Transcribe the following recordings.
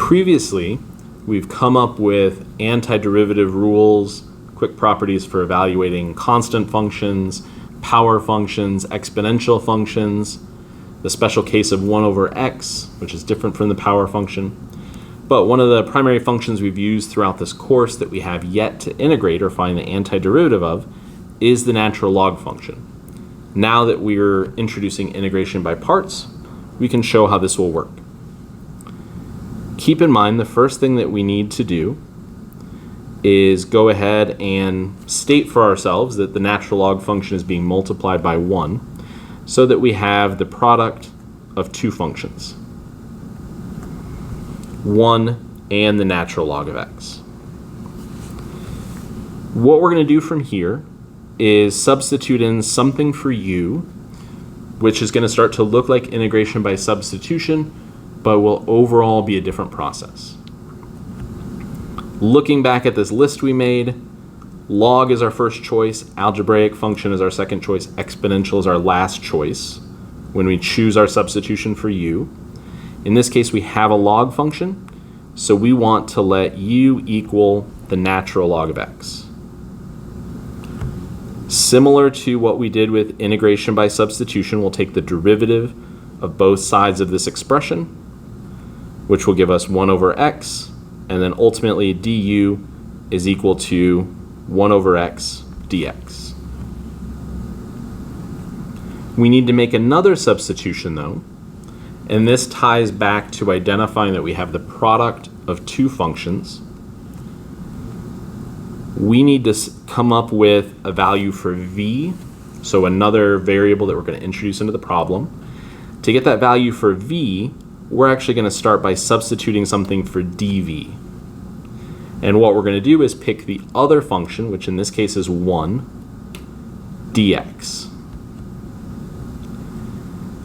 Previously, we've come up with antiderivative rules, quick properties for evaluating constant functions, power functions, exponential functions, the special case of 1 over x, which is different from the power function. But one of the primary functions we've used throughout this course that we have yet to integrate or find the antiderivative of is the natural log function. Now that we're introducing integration by parts, we can show how this will work. Keep in mind the first thing that we need to do is go ahead and state for ourselves that the natural log function is being multiplied by 1 so that we have the product of two functions, 1 and the natural log of x. What we're going to do from here is substitute in something for u, which is going to start to look like integration by substitution, but will overall be a different process. Looking back at this list we made, log is our first choice, algebraic function is our second choice, exponential is our last choice when we choose our substitution for u. In this case, we have a log function, so we want to let u equal the natural log of x. Similar to what we did with integration by substitution, we'll take the derivative of both sides of this expression, which will give us 1 over x, and then ultimately du is equal to 1 over x dx. We need to make another substitution though, and this ties back to identifying that we have the product of two functions. We need to come up with a value for v, so another variable that we're going to introduce into the problem. To get that value for v, we're actually going to start by substituting something for dv. And what we're going to do is pick the other function, which in this case is 1, dx.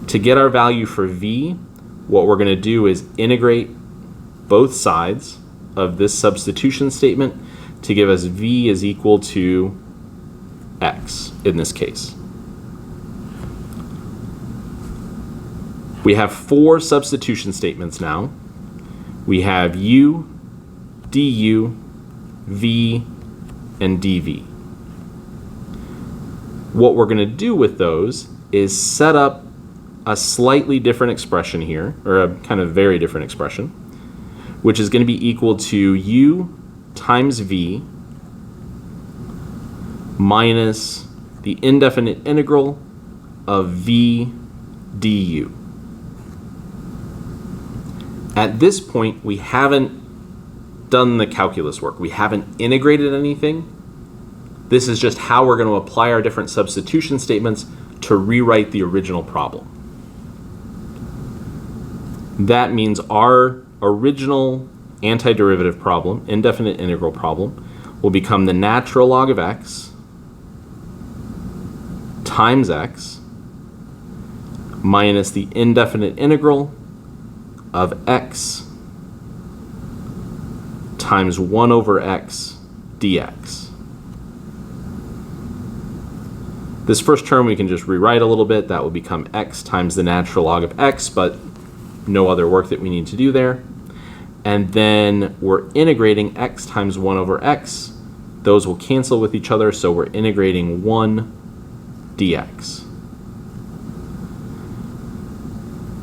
To get our value for v, what we're going to do is integrate both sides of this substitution statement to give us v is equal to x in this case. We have 4 substitution statements now. We have u, du, v, and dv. What we're going to do with those is set up a slightly different expression here, or a kind of very different expression, which is going to be equal to u times v minus the indefinite integral of v du. At this point, we haven't done the calculus work. We haven't integrated anything. This is just how we're going to apply our different substitution statements to rewrite the original problem. That means our original antiderivative problem, indefinite integral problem, will become the natural log of x times x minus the indefinite integral of x times 1 over x dx. This first term we can just rewrite a little bit. That will become x times the natural log of x, but no other work that we need to do there. And then we're integrating x times 1 over x. Those will cancel with each other, so we're integrating 1 dx.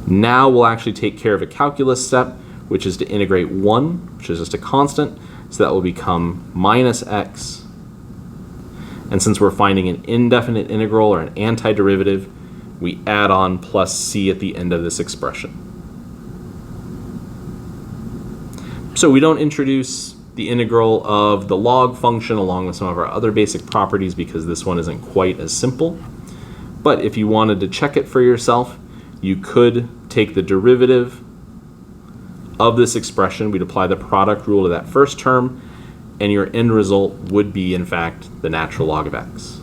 Now we'll actually take care of a calculus step, which is to integrate 1, which is just a constant, so that will become minus x. And since we're finding an indefinite integral or an antiderivative, we add on plus c at the end of this expression. So we don't introduce the integral of the log function along with some of our other basic properties because this one isn't quite as simple. But if you wanted to check it for yourself, you could take the derivative of this expression. We'd apply the product rule to that first term, and your end result would be, in fact, the natural log of x.